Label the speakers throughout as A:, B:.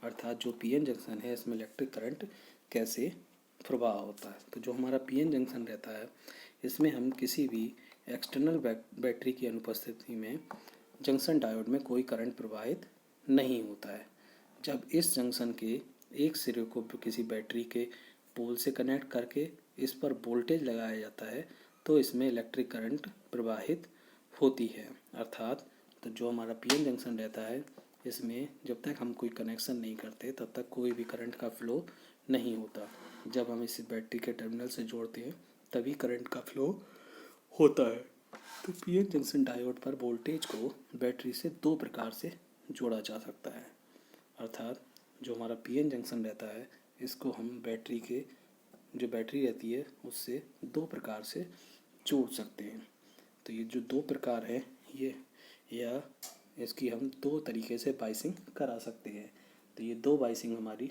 A: अर्थात जो PN junction है इसमें इलेक्ट्रिक करंट कैसे प्रवाह होता है। तो जो हमारा पीएन जंक्शन रहता है इसमें हम किसी भी एक्सटर्नल बैटरी की अनुपस्थिति में जंक्शन डायोड में कोई करंट प्रवाहित नहीं होता है। जब इस जंक्शन के एक सिरे को किसी बैटरी के पोल से कनेक्ट करके इस पर वोल्टेज लगाया जाता है तो इसमें इलेक्ट्रिक करंट प्रवाहित होती है। अर्थात तो जो हमारा पीएन जंक्शन रहता है इसमें जब तक हम कोई कनेक्शन नहीं करते तब तक कोई भी करंट का फ्लो नहीं होता। जब हम इसे बैटरी के टर्मिनल से जोड़ते हैं तभी करंट का फ्लो होता है। तो पीएन जंक्शन डायोड पर वोल्टेज को बैटरी से दो प्रकार से जोड़ा जा सकता है। अर्थात जो हमारा पीएन जंक्शन रहता है इसको हम बैटरी के जो बैटरी रहती है उससे दो प्रकार से जोड़ सकते हैं। तो ये जो दो प्रकार है ये या इसकी हम दो तरीके से बाइसिंग करा सकते हैं। तो ये दो बाइसिंग हमारी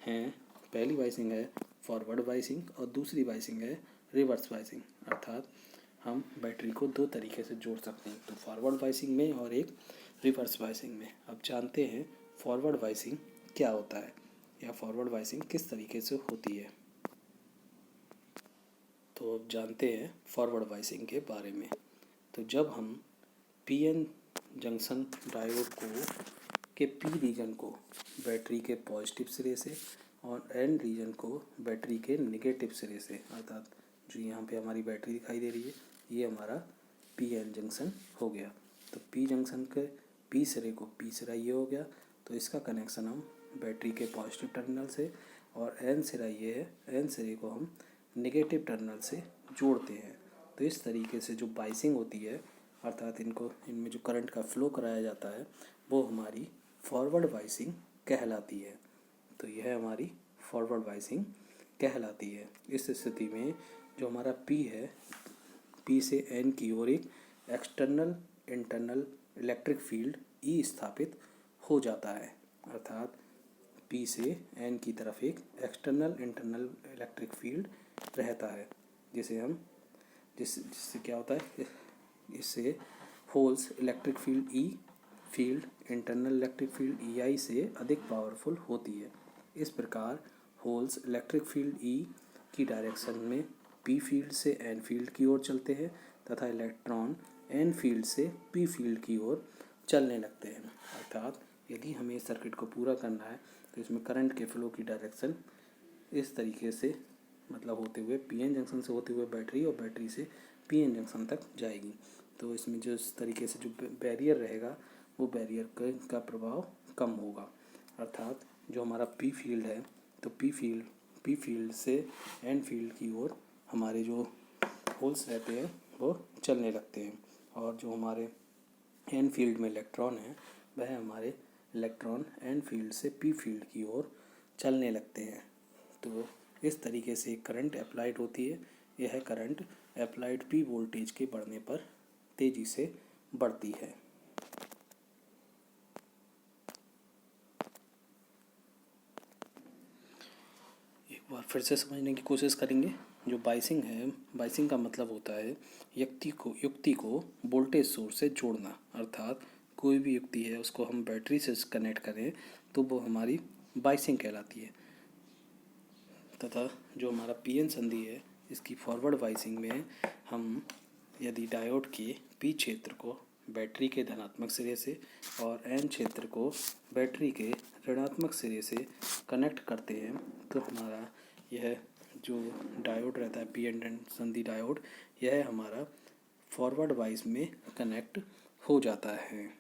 A: हैं। पहली बाइसिंग है फॉरवर्ड बाइसिंग और दूसरी बाइसिंग है रिवर्स बाइसिंग। अर्थात हम बैटरी को दो तरीके से जोड़ सकते हैं, तो फॉरवर्ड बाइसिंग में और एक रिवर्स बाइसिंग में। अब जानते हैं फॉरवर्ड बाइसिंग क्या होता है या फॉरवर्ड बाइसिंग किस तरीके से होती है। तो अब जानते हैं फॉरवर्ड बाइसिंग के बारे में। तो जब हम पीएन जंक्शन डायोड को के पी रीजन को बैटरी के पॉजिटिव सिरे से और एन रीजन को बैटरी के नेगेटिव सिरे से, अर्थात जो यहाँ पे हमारी बैटरी दिखाई दे रही है ये हमारा पीएन जंक्शन हो गया। तो पी जंक्शन के पी सिरे को पी सिरा ये हो गया, तो इसका कनेक्शन हम बैटरी के पॉजिटिव टर्मिनल से, और एन सिरा ये है, एन सिरे को हम नेगेटिव टर्मिनल से जोड़ते हैं। तो इस तरीके से जो बाइसिंग होती है अर्थात इनमें जो करंट का फ्लो कराया जाता है वो हमारी फॉरवर्ड बाइसिंग कहलाती है। तो यह हमारी फॉरवर्ड बाइसिंग कहलाती है। इस स्थिति में जो हमारा पी है, पी से एन की ओर एक एक्सटर्नल इंटरनल इलेक्ट्रिक फील्ड ई स्थापित हो जाता है। अर्थात पी से एन की तरफ एक एक्सटर्नल इंटरनल इलेक्ट्रिक फील्ड रहता है जिससे क्या होता है, इससे holes electric field E field internal electric field E I से अधिक पावरफुल होती है। इस प्रकार होल्स इलेक्ट्रिक फील्ड ई की डायरेक्शन में पी फील्ड से एन फील्ड की ओर चलते हैं तथा इलेक्ट्रॉन एन फील्ड से पी फील्ड की ओर चलने लगते हैं। अर्थात यदि हमें इस सर्किट को पूरा करना है तो इसमें करंट के फ्लो की डायरेक्शन इस तरीके से मतलब होते हुए पीएन जंक्शन से होते हुए बैटरी और बैटरी से पीएन जंक्शन तक जाएगी। तो इसमें जो इस तरीके से जो बैरियर रहेगा वो बैरियर का प्रभाव कम होगा। अर्थात जो हमारा पी फील्ड है तो पी फील्ड से एन फील्ड की ओर हमारे जो होल्स रहते हैं वो चलने लगते हैं, और जो हमारे एन फील्ड में इलेक्ट्रॉन है वह हमारे इलेक्ट्रॉन एन फील्ड से पी फील्ड की ओर चलने लगते हैं। तो इस तरीके से करंट अप्लाइड होती है। यह करंट अप्लाइड पी वोल्टेज के बढ़ने पर तेजी से बढ़ती है। एक बार फिर से समझने की कोशिश करेंगे। जो बाइसिंग है, बाइसिंग का मतलब होता है युक्ति को वोल्टेज सोर्स से जोड़ना। अर्थात कोई भी युक्ति है उसको हम बैटरी से कनेक्ट करें तो वो हमारी बाइसिंग कहलाती है। तथा जो हमारा पीएन संधि है इसकी फॉरवर्ड बाइसिंग में हम यदि डायोड के पी क्षेत्र को बैटरी के धनात्मक सिरे से और एन क्षेत्र को बैटरी के ऋणात्मक सिरे से कनेक्ट करते हैं तो हमारा यह जो डायोड रहता है पीएन संधि डायोड, यह हमारा फॉरवर्ड बाइस में कनेक्ट हो जाता है।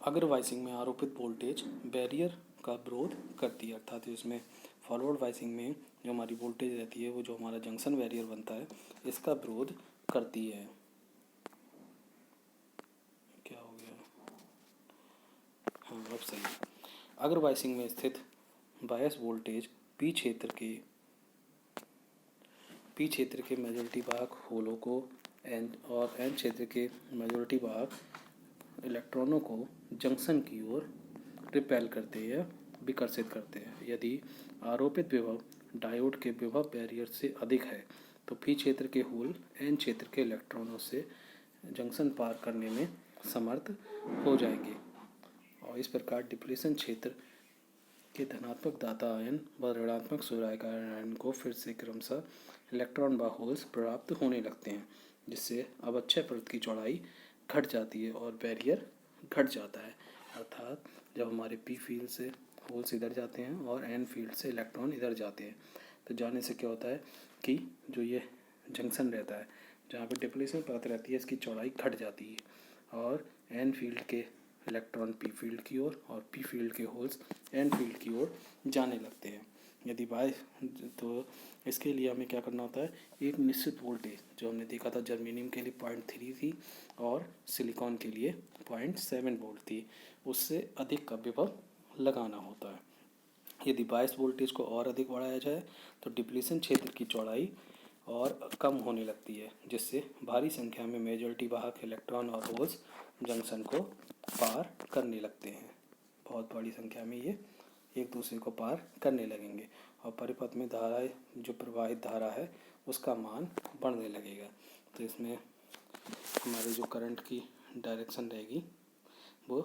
A: अगर वाइसिंग में आरोपित वोल्टेज बैरियर का विरोध करती है, अर्थात इसमें फॉरवर्ड वाइसिंग में जो हमारी वोल्टेज रहती है वो जो हमारा जंक्शन बैरियर बनता है इसका विरोध करती है। क्या हो गया? हाँ, अब सही है। अगर वाइसिंग में स्थित बायस वोल्टेज पी क्षेत्र के मेजॉरिटी वाहक होलों को एन और एन क्षेत्र के मेजॉरिटी वाहक इलेक्ट्रॉनों को जंक्शन की ओर रिपेल करते हैं विकसित करते हैं। यदि आरोपित विभव डायोड के विभव बैरियर से अधिक है तो पी क्षेत्र के होल एन क्षेत्र के इलेक्ट्रॉनों से जंक्शन पार करने में समर्थ हो जाएंगे और इस प्रकार डिप्लीशन क्षेत्र के धनात्मक दाता आयन व ऋणात्मक सोडियम आयन को फिर से क्रमशः इलेक्ट्रॉन व होल्स प्राप्त होने लगते हैं, जिससे अवक्षय परत की चौड़ाई घट जाती है और बैरियर घट जाता है। अर्थात जब हमारे पी फील्ड से होल्स इधर जाते हैं और एन फील्ड से इलेक्ट्रॉन इधर जाते हैं तो जाने से क्या होता है कि जो ये जंक्शन रहता है जहाँ पे डिप्लीशन परत रहती है इसकी चौड़ाई घट जाती है और एन फील्ड के इलेक्ट्रॉन पी फील्ड की ओर और पी फील्ड के होल्स एन फील्ड की ओर जाने लगते हैं। यदि बाय तो इसके लिए हमें क्या करना होता है, एक निश्चित वोल्टेज जो हमने देखा था जर्मेनियम के लिए 0.3 थी और सिलिकॉन के लिए 0.7 वोल्ट थी, उससे अधिक का विभव लगाना होता है। यदि बायस वोल्टेज को और अधिक बढ़ाया जाए तो डिप्लीशन क्षेत्र की चौड़ाई और कम होने लगती है, जिससे भारी संख्या में मेजॉरिटी वाहक इलेक्ट्रॉन और होल्स जंक्शन को पार करने लगते हैं। बहुत बड़ी संख्या में ये एक दूसरे को पार करने लगेंगे और परिपथ में धारा जो प्रवाहित धारा है उसका मान बढ़ने लगेगा। तो इसमें हमारे जो करंट की डायरेक्शन रहेगी वो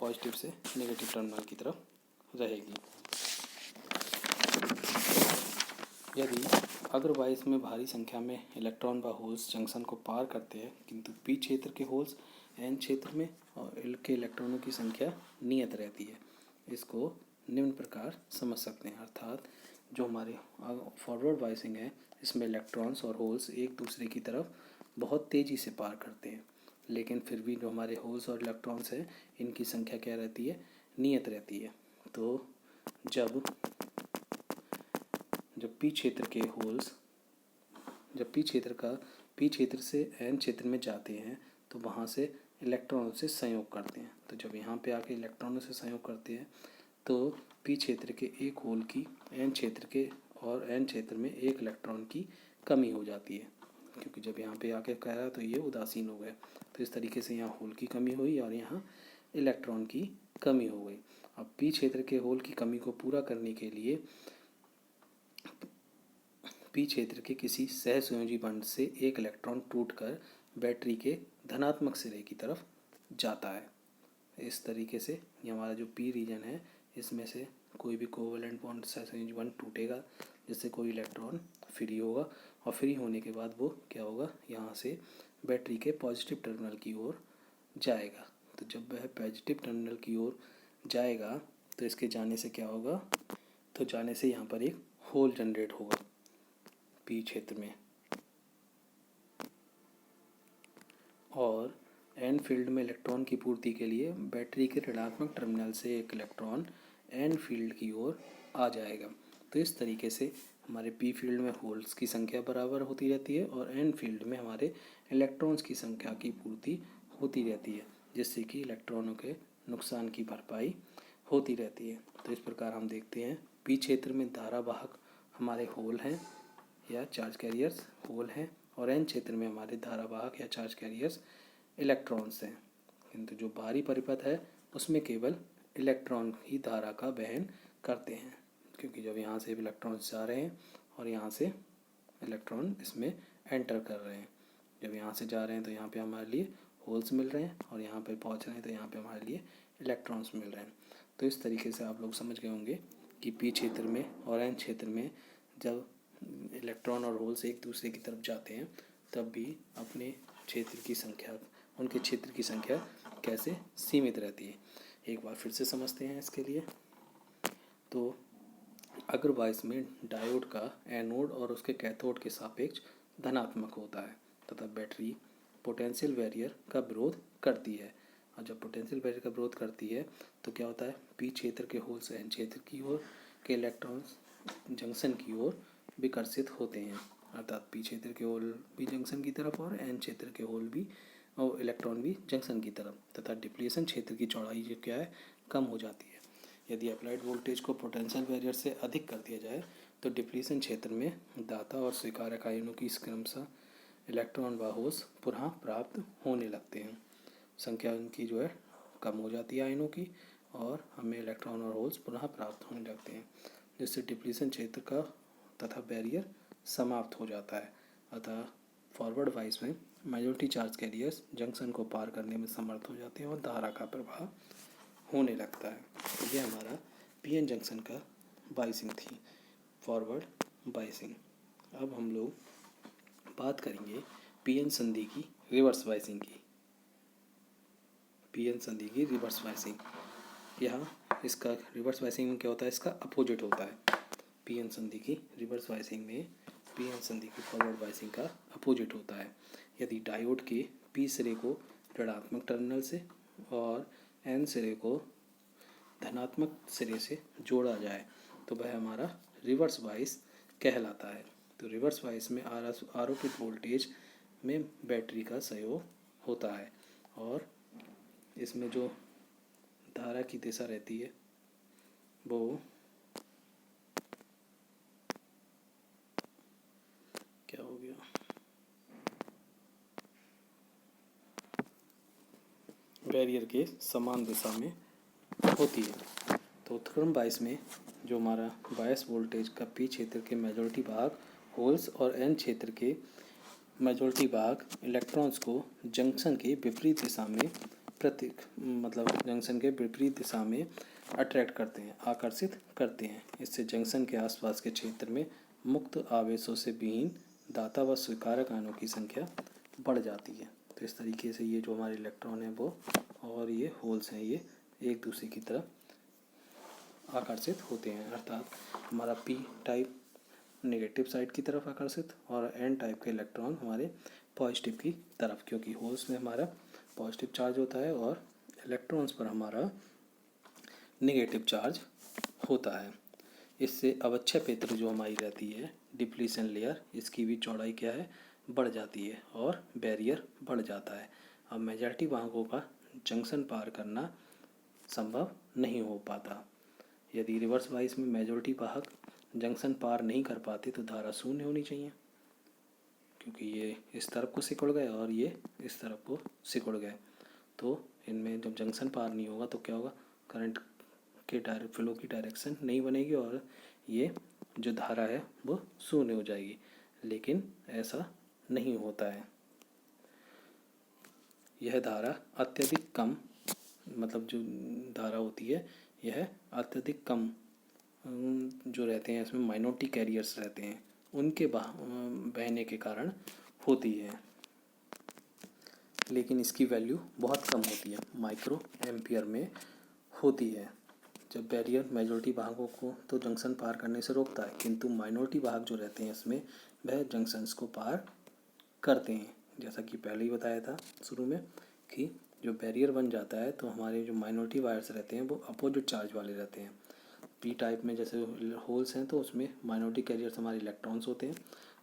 A: पॉजिटिव से नेगेटिव टर्मिनल की तरफ रहेगी। यदि अग्रवाइस में भारी संख्या में इलेक्ट्रॉन व होल्स जंक्शन को पार करते हैं किंतु पी क्षेत्र के होल्स एन क्षेत्र में और के इलेक्ट्रॉनों की संख्या नियत रहती है, इसको निम्न प्रकार समझ सकते हैं। अर्थात जो हमारे फॉरवर्ड बायसिंग है इसमें इलेक्ट्रॉन्स और होल्स एक दूसरे की तरफ बहुत तेज़ी से पार करते हैं, लेकिन फिर भी जो हमारे होल्स और इलेक्ट्रॉन्स हैं इनकी संख्या क्या रहती है, नियत रहती है। तो जब पी क्षेत्र के होल्स जब पी क्षेत्र से एन क्षेत्र में जाते हैं तो वहाँ से इलेक्ट्रॉनों से संयोग करते हैं। तो जब यहाँ पे आके इलेक्ट्रॉनों से संयोग करते हैं तो पी क्षेत्र के एक होल की एन क्षेत्र के और एन क्षेत्र में एक इलेक्ट्रॉन की कमी हो जाती है, क्योंकि जब यहाँ पे आके कह रहा तो ये उदासीन हो गए। तो इस तरीके से यहाँ होल की कमी हुई और यहाँ इलेक्ट्रॉन की कमी हो गई। अब पी क्षेत्र के होल की कमी को पूरा करने के लिए पी क्षेत्र के किसी सहसंयोजी बंध से एक इलेक्ट्रॉन टूटकर बैटरी के धनात्मक सिरे की तरफ जाता है। इस तरीके से ये हमारा जो पी रीजन है इसमें से कोई भी कोवैलेंट बॉन्ड सहसंयोजी बंध टूटेगा जिससे कोई इलेक्ट्रॉन फ्री होगा और फ्री होने के बाद वो क्या होगा, यहाँ से बैटरी के पॉजिटिव टर्मिनल की ओर जाएगा। तो जब वह पॉजिटिव टर्मिनल की ओर जाएगा तो इसके जाने से क्या होगा, तो जाने से यहाँ पर एक होल जनरेट होगा पी क्षेत्र में और एन फील्ड में इलेक्ट्रॉन की पूर्ति के लिए बैटरी के ऋणात्मक टर्मिनल से एक इलेक्ट्रॉन एन फील्ड की ओर आ जाएगा। तो इस तरीके से हमारे पी फील्ड में होल्स की संख्या बराबर होती रहती है और एन फील्ड में हमारे इलेक्ट्रॉन्स की संख्या की पूर्ति होती रहती है, जिससे कि इलेक्ट्रॉनों के नुकसान की भरपाई होती रहती है। तो इस प्रकार हम देखते हैं पी क्षेत्र में धारावाहक हमारे होल हैं या चार्ज कैरियर्स होल हैं और एन क्षेत्र में हमारे धारावाहक या चार्ज कैरियर्स इलेक्ट्रॉन्स हैं, किंतु जो बाहरी परिपथ है उसमें केवल इलेक्ट्रॉन ही धारा का वहन करते हैं, क्योंकि जब यहाँ से इलेक्ट्रॉन्स जा रहे हैं और यहाँ से इलेक्ट्रॉन इसमें एंटर कर रहे हैं, जब यहाँ से जा रहे हैं तो यहाँ पे हमारे लिए होल्स मिल रहे हैं और यहाँ पे पहुँच रहे हैं तो यहाँ पे हमारे लिए इलेक्ट्रॉन्स मिल रहे हैं। तो इस तरीके से आप लोग समझ गए होंगे कि पी क्षेत्र में और एन क्षेत्र में जब इलेक्ट्रॉन और होल्स एक दूसरे की तरफ जाते हैं तब भी अपने क्षेत्र की संख्या उनके क्षेत्र की संख्या कैसे सीमित रहती है। एक बार फिर से समझते हैं इसके लिए। तो अग्रवाइस में डायोड का एनोड और उसके कैथोड के सापेक्ष धनात्मक होता है तथा बैटरी पोटेंशियल बैरियर का विरोध करती है, और जब पोटेंशियल बैरियर का विरोध करती है तो क्या होता है, पी क्षेत्र के होल से एन क्षेत्र की ओर के इलेक्ट्रॉन्स जंक्शन की ओर विकर्षित होते हैं। अर्थात पी क्षेत्र के होल भी जंक्शन की तरफ और एन क्षेत्र के होल भी और इलेक्ट्रॉन भी जंक्शन की तरफ, तथा डिप्लीशन क्षेत्र की चौड़ाई जो क्या है, कम हो जाती है। यदि अप्लाइड वोल्टेज को पोटेंशियल बैरियर से अधिक कर दिया जाए तो डिप्लीशन क्षेत्र में दाता और स्वीकारक आयनों की क्रमशः इलेक्ट्रॉन व होल्स पुनः प्राप्त होने लगते हैं। संख्या उनकी जो है कम हो जाती है आयनों की और हमें इलेक्ट्रॉन और होल्स पुनः प्राप्त होने लगते हैं, जिससे डिप्लीशन क्षेत्र का तथा बैरियर समाप्त हो जाता है। अतः फॉरवर्ड वाइज में मेजॉरिटी चार्ज कैरियर्स जंक्शन को पार करने में समर्थ हो जाते हैं और धारा का प्रवाह होने लगता है। तो यह हमारा पीएन जंक्शन का बाइसिंग थी, फॉरवर्ड बाइसिंग। अब हम लोग बात करेंगे पीएन संधि की रिवर्स बाइसिंग की। पीएन संधि की रिवर्स बाइसिंग, यहाँ इसका रिवर्स बाइसिंग में क्या होता है, इसका अपोजिट होता है। पीएन संधि की रिवर्स बाइसिंग में पीएन संधि की फॉरवर्ड बाइसिंग का अपोजिट होता है। यदि डायोड के पी सिरे को ऋणात्मक टर्मिनल से और एन सिरे को धनात्मक सिरे से जोड़ा जाए तो वह हमारा रिवर्स बाइस कहलाता है। तो रिवर्स बाइस में आरोपित वोल्टेज में बैटरी का सहयोग होता है और इसमें जो धारा की दिशा रहती है वो क्या हो गया, बैरियर के समान दिशा में होती है। तो उत्क्रम बायस में जो हमारा बायस वोल्टेज का पी क्षेत्र के मेजॉरिटी भाग होल्स और एन क्षेत्र के मेजॉरिटी भाग इलेक्ट्रॉन्स को जंक्शन के विपरीत दिशा में जंक्शन के विपरीत दिशा में अट्रैक्ट करते हैं, आकर्षित करते हैं। इससे जंक्शन के आसपास के क्षेत्र में मुक्त आवेशों से विहीन दाता व स्वीकारक आयनों की संख्या बढ़ जाती है। तो इस तरीके से ये जो हमारे इलेक्ट्रॉन हैं वो और ये होल्स हैं, ये एक दूसरे की तरफ आकर्षित होते हैं, अर्थात हमारा पी टाइप नेगेटिव साइड की तरफ आकर्षित और एन टाइप के इलेक्ट्रॉन हमारे पॉजिटिव की तरफ, क्योंकि होल्स में हमारा पॉजिटिव चार्ज होता है और इलेक्ट्रॉन्स पर हमारा नेगेटिव चार्ज होता है। इससे अवच्छय क्षेत्र जो हमारी रहती है डिप्लीशन लेयर, इसकी भी चौड़ाई क्या है, बढ़ जाती है और बैरियर बढ़ जाता है। अब मेजॉरिटी वाहकों का जंक्शन पार करना संभव नहीं हो पाता। यदि रिवर्स बाइस में मेजॉरिटी वाहक जंक्शन पार नहीं कर पाते तो धारा शून्य होनी चाहिए, क्योंकि ये इस तरफ को सिकुड़ गए और ये इस तरफ को सिकुड़ गए। तो इनमें जब जंक्शन पार नहीं होगा तो क्या होगा, करंट के फ्लो की डायरेक्शन नहीं बनेगी और ये जो धारा है वो शून्य हो जाएगी। लेकिन ऐसा नहीं होता है। यह धारा अत्यधिक कम, मतलब जो धारा होती है यह अत्यधिक कम जो रहते हैं, इसमें माइनॉरिटी कैरियर्स रहते हैं, उनके बहने के कारण होती है। लेकिन इसकी वैल्यू बहुत कम होती है, माइक्रो एम्पियर में होती है। जब बैरियर मेजॉरिटी भागों को तो जंक्शन पार करने से रोकता है, किंतु माइनॉरिटी भाग जो रहते हैं इसमें वह जंक्शंस को पार करते हैं। जैसा कि पहले ही बताया था शुरू में कि जो बैरियर बन जाता है तो हमारे जो माइनॉरिटी वायर्स रहते हैं वो अपोजिट चार्ज वाले रहते हैं। पी टाइप में जैसे होल्स हैं तो उसमें माइनॉरिटी कैरियर्स हमारे इलेक्ट्रॉन्स होते हैं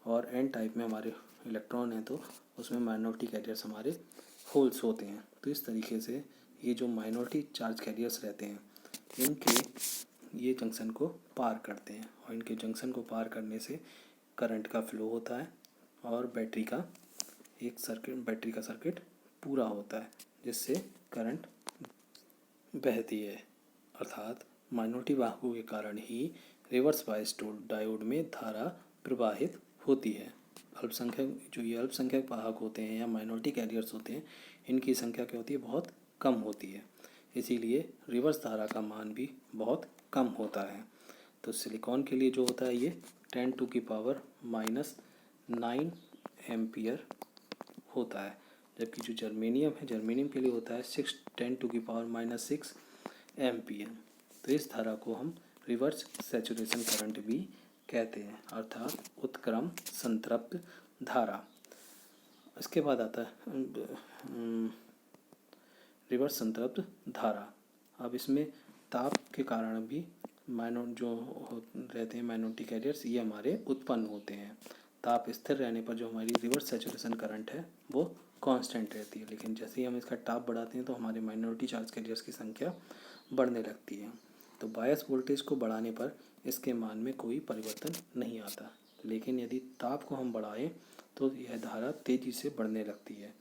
A: और एन टाइप में हमारे इलेक्ट्रॉन हैं तो उसमें माइनॉरिटी कैरियर्स हमारे होल्स होते हैं। तो इस तरीके से ये जो माइनॉरिटी चार्ज कैरियर्स रहते हैं इनके ये जंक्शन को पार करते हैं और इनके जंक्शन को पार करने से करंट का फ्लो होता है और बैटरी का सर्किट पूरा होता है, जिससे करंट बहती है। अर्थात माइनॉरिटी वाहकों के कारण ही रिवर्स बायस डायोड में धारा प्रवाहित होती है। ये अल्पसंख्यक वाहक होते हैं या माइनॉरिटी कैरियर्स होते हैं, इनकी संख्या क्या होती है, बहुत कम होती है। इसीलिए रिवर्स धारा का मान भी बहुत कम होता है। तो सिलिकॉन के लिए जो होता है ये 10⁻⁻⁹ एम्पियर होता है, जबकि जो जर्मेनियम के लिए होता है 10⁻⁻⁶ एम्पियर। तो इस धारा को हम रिवर्स सैचुरेशन करंट भी कहते हैं, अर्थात उत्क्रम संतृप्त धारा। इसके बाद आता है रिवर्स संतृप्त धारा। अब इसमें ताप के कारण भी रहते हैं माइनॉरिटी कैरियर्स, ये हमारे उत्पन्न होते हैं। ताप स्थिर रहने पर जो हमारी रिवर्स सैचुरेशन करंट है वो कांस्टेंट रहती है, लेकिन जैसे ही हम इसका ताप बढ़ाते हैं तो हमारे माइनॉरिटी चार्ज कैरियर्स की संख्या बढ़ने लगती है। तो बायस वोल्टेज को बढ़ाने पर इसके मान में कोई परिवर्तन नहीं आता, लेकिन यदि ताप को हम बढ़ाएं तो यह धारा तेज़ी से बढ़ने लगती है।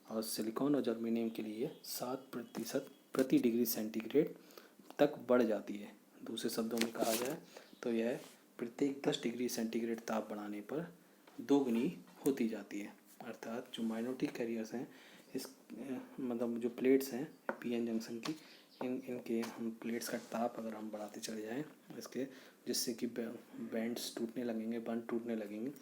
A: और सिलिकॉन और जर्मेनियम के लिए 7% प्रति डिग्री सेंटीग्रेड तक बढ़ जाती है। दूसरे शब्दों में कहा जाए तो यह प्रत्येक 10 डिग्री सेंटीग्रेड ताप बढ़ाने पर दोगुनी होती जाती है। अर्थात जो माइनॉरिटी कैरियर्स हैं, इस मतलब जो प्लेट्स हैं पीएन जंक्शन की, इनके हम प्लेट्स का ताप अगर हम बढ़ाते चले जाएँ इसके, जिससे कि बैंड्स टूटने लगेंगे, बंध टूटने लगेंगे,